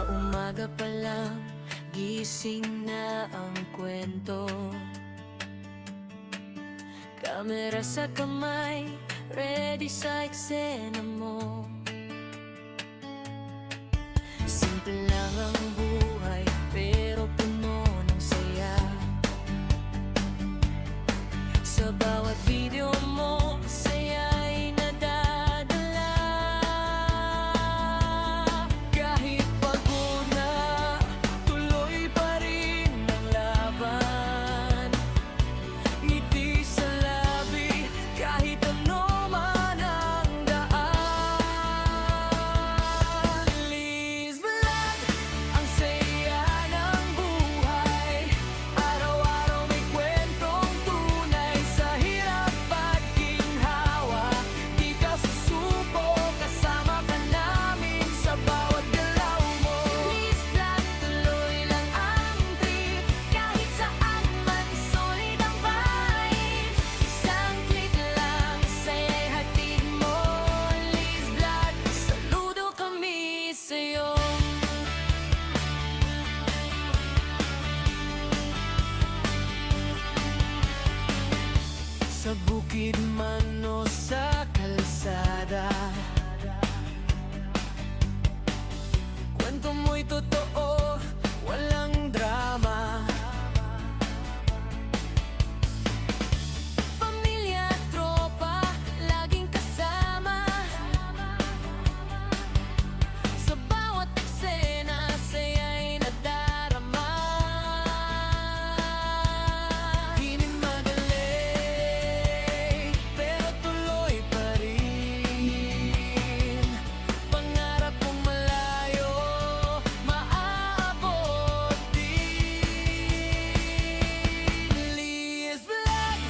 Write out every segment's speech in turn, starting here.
umaga pa lang, gising na ang kwento. Kamera sa kamay, ready sa eksena mo. Simple lang ang buhay, pero puno ng saya. Sa bawat video mo, saya ay nadadala. Kahit pagod na, tuloy pa rin ang laban. Ngiti sa labi, kahit ano man ang daan. Liz Vlog, ang saya ng buhay. Araw-araw may kwentong tunay, sa hirap at ginhawa. Di ka susuko, kasama ka namin sa bawat galaw mo. Liz Vlog, tuloy lang ang trip, kahit saan man solid ang vibes. Isang click lang, saya'y hatid mo. Liz Vlog, saludo kami sa'yo. Sa bukid man o sa kalsada, kwento mo'y totoo, walang drama. Pamilya at tropa, laging kasama. Sa bawat eksena, saya'y nadarama. Di rin madali, pero tuloy pa rin. Pangarap kong malayo, maaabot din. Liz Vlog,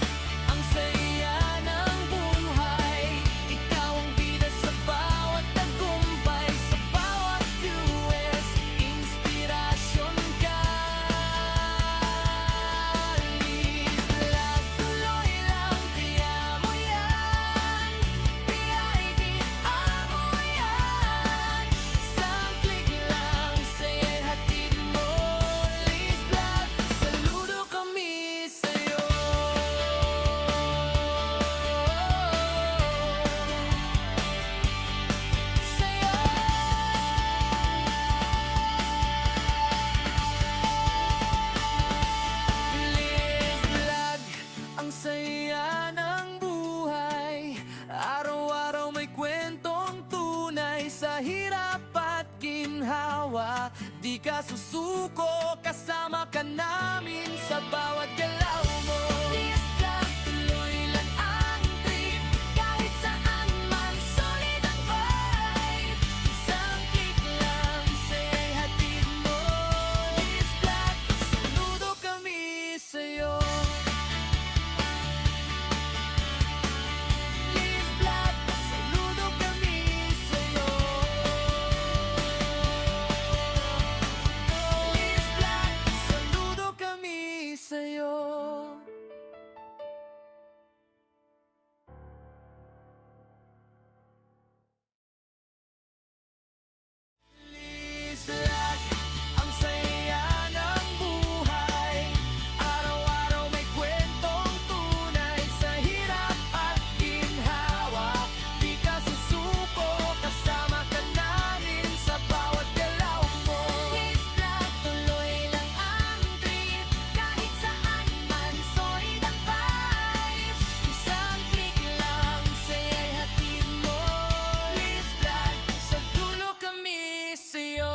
ang saya ng buhay. Ikaw ang bida sa bawat tagumpay. Sa bawat viewers, inspirasyon ka. Liz Vlog, tuloy lang, kaya mo yan. PID, amo yan. Isang click lang, saya'y hatid mo. Liz Vlog, saludo kami sa'yo. Liz Vlog, ang saya ng buhay. Araw-araw may kwentong tunay, sa hirap at ginhawa. Di ka susuko, kasama ka namin sa bawat galaw mo. Liz Vlog, tuloy lang ang trip, kahit saan man solid ang vibe. Isang click lang, saya'y hatid mo. Liz Vlog, saludo kami sa'yo. Liz Vlog, saludo kami sa'yo. Liz Vlog, saludo kami sa'yo. Liz Vlog, ang saya ng buhay. Araw-araw may kwentong tunay, sa hirap at ginhawa. Di ka susuko, kasama ka namin sa bawat galaw mo. Liz Vlog, tuloy lang ang trip, kahit saan man solid ang vibes. Isang click lang, saya'y hatid mo. Liz Vlog, sa dulo kami sa'yo.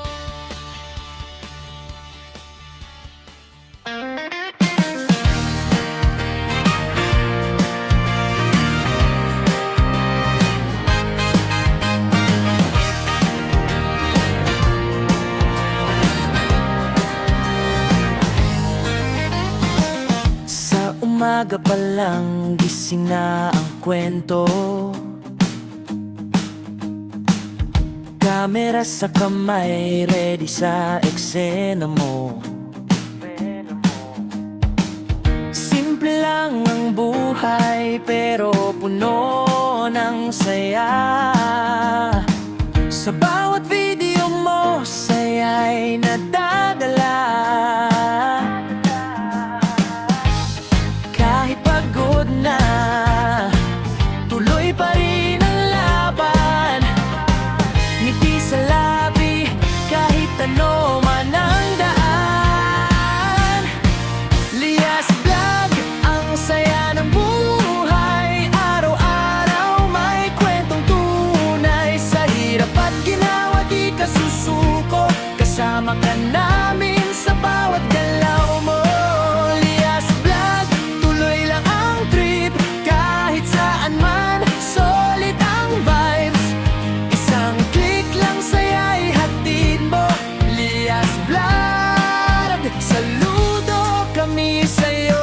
Sa umaga pa lang, gising na ang kwento. Kamera sa kamay, ready sa eksena mo. Simple lang ang buhay, pero puno ng saya. Sa bawat video mo, saya'y ay nadadala. Kahit pagod na, tuloy pa rin ang laban. Ngiti sa labi, kahit ano man ang daan. Lias Vlog, ang saya ng buhay. Araw-araw may kwentong tunay. Sa hirap at ginawa di ka susuko. Kasama ka namin sa bawat galaw mo. Lias Vlog, tuloy lang ang trip. Kahit saan man, solid ang vibes. Isang click lang saya'y hatid mo. Lias Vlog, saludo kami sa'yo.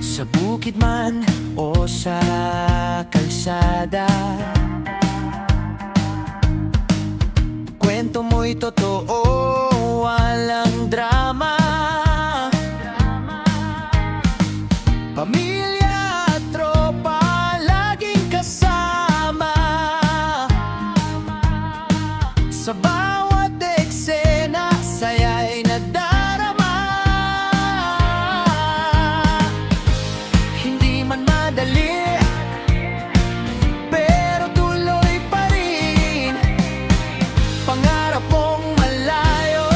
Sa bukid man o sa kalsada, kwento mo'y totoo, walang drama. Pamilya at tropa, laging kasama. Sa bawat eksena, saya'y nadarama. Hindi man madali, pero tuloy pa rin. Pangarap mong malayo,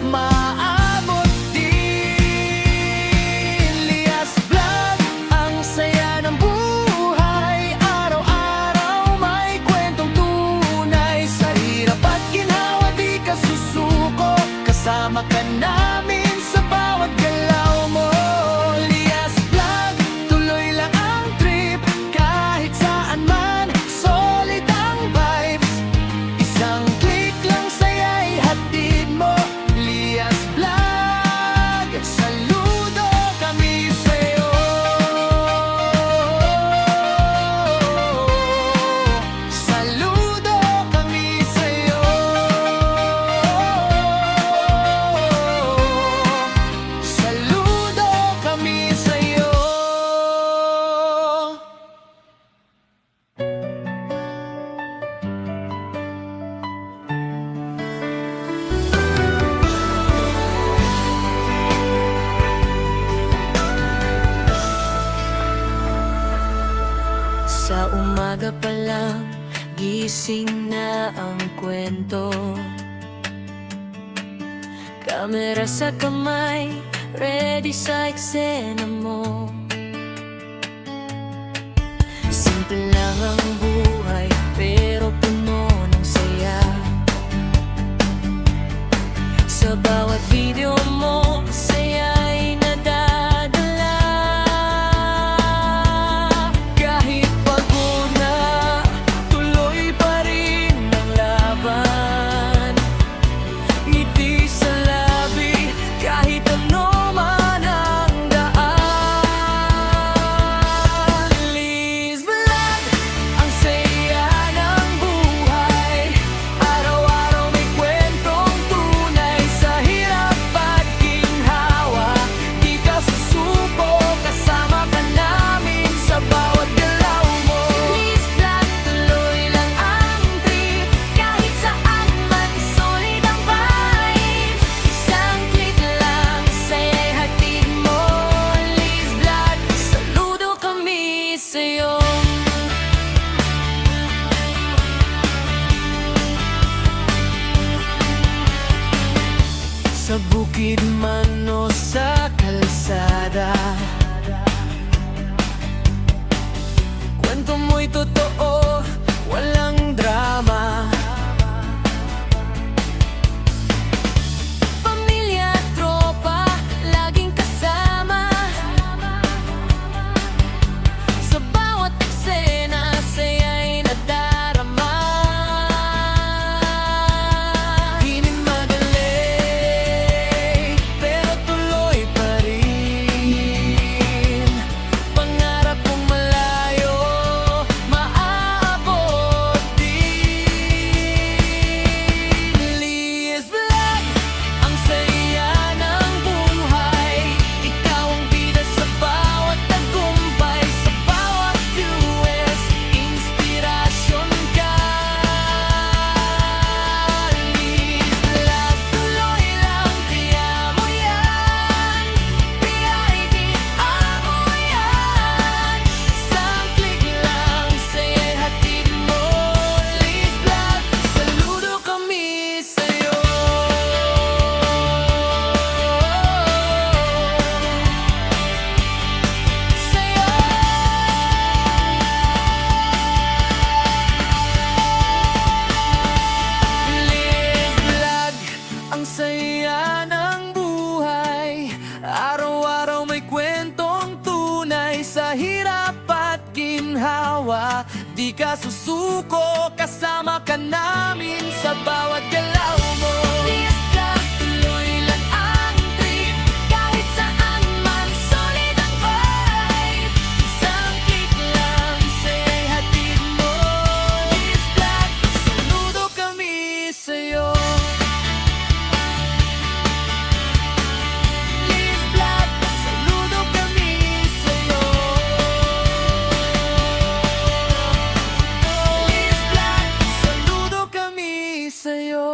maabot din. Lias Vlog, ang saya ng buhay. Araw-araw may kwentong tunay. Sa hirap at ginawa di ka susuko. Kasama ka namin sa bawat galaw mo. Lias Vlog, tuloy lang ang trip. Kahit saan man, solid ang vibes. Isang click lang saya'y hatid mo. Lias Vlog, saludo kami sa'yo. Saludo kami sa'yo. Saludo kami sa'yo. Sa umaga pa lang, gising na ang kwento. Kamera sa kamay, ready sa eksena mo. Simple lang ang buhay, pero puno ng saya. Sa bawat video mo, saya'y nadadala. Kahit pagod na, tuloy pa rin ang laban. Ngiti sa labi, kahit ano man ang daan. Lias Vlog, ang saya ng buhay. Araw-araw may kwentong tunay. Sa hirap at ginhawa, di ka susuko. Kasama ka namin sa bawat galaw mo. Lias Vlog, tuloy lang ang trip. Kahit saan man, solid ang vibes. Isang click lang, saya'y hatid mo. Lias Vlog, saludo kami sa'yo. Sa bukid man o sa kalsada, kwento mo'y totoo, walang drama. Pamilya at tropa, laging kasama. Sa bawat eksena, saya'y nadarama. Di rin madali, pero tuloy pa rin. Pangarap kong malayo, maaabot ka susuko, kasama ka namin sa bawat galaw mo. Liz Vlog, tuloy lang ang trip, kahit saan man solid ang vibe. Isang click lang, say hatid mo. Liz Vlog, saludo kami sa'yo. Liz Vlog, saludo kami sa'yo. Liz Vlog, saludo kami sa'yo.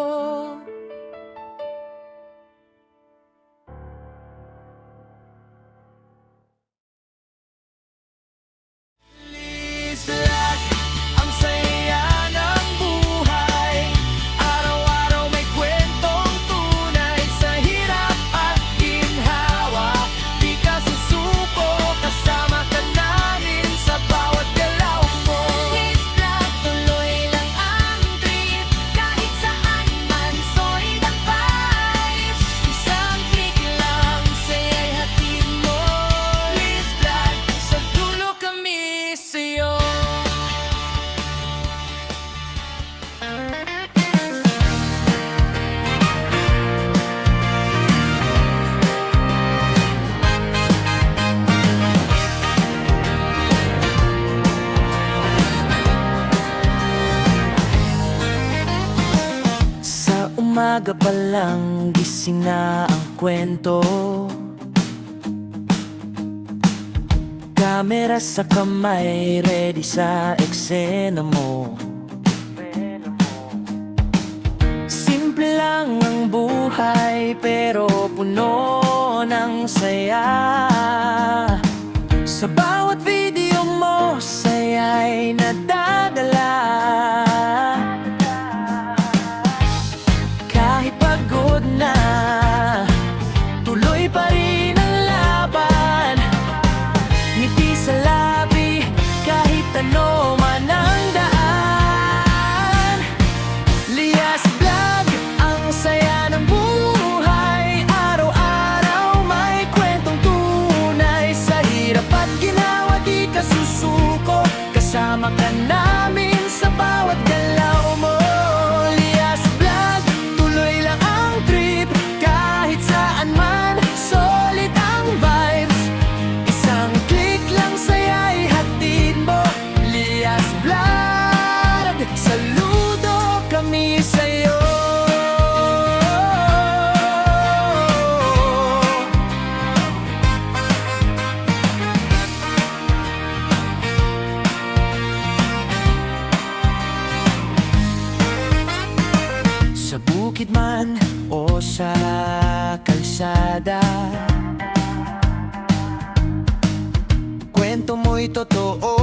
Liz Vlog, ang saya ng buhay. Araw-araw may kwentong tunay, sa hirap at ginhawa. Di ka susuko, kasama ka namin sa bawat galaw mo. Liz Vlog, tuloy lang ang trip, kahit saan man solid ang vibe. Isang click lang, saya'y hatid mo. Liz Vlog, sa dulo kami sa'yo. Sa umaga pa lang, gising na ang kwento. Kamera sa kamay, ready sa eksena mo. Simple lang ang buhay, pero puno ng saya. Sa bawat video mo, saya'y nadadala. Kahit pagod na, tuloy pa rin ang laban. Ngiti sa labi, kahit ano man ang daan. Lias Vlog, ang saya ng buhay. Araw-araw may kwentong tunay, sa hirap at ginawa di ka susuko, kasama ka namin sa bawat galaw mo. Lias Vlog, tuloy lang ang trip, kahit saan man solid ang vibes. Isang click lang, saya'y hatid mo. Lias Vlog, saludo kami sa'yo. Sa bukid man o sa kalsada, kwento mo'y totoo.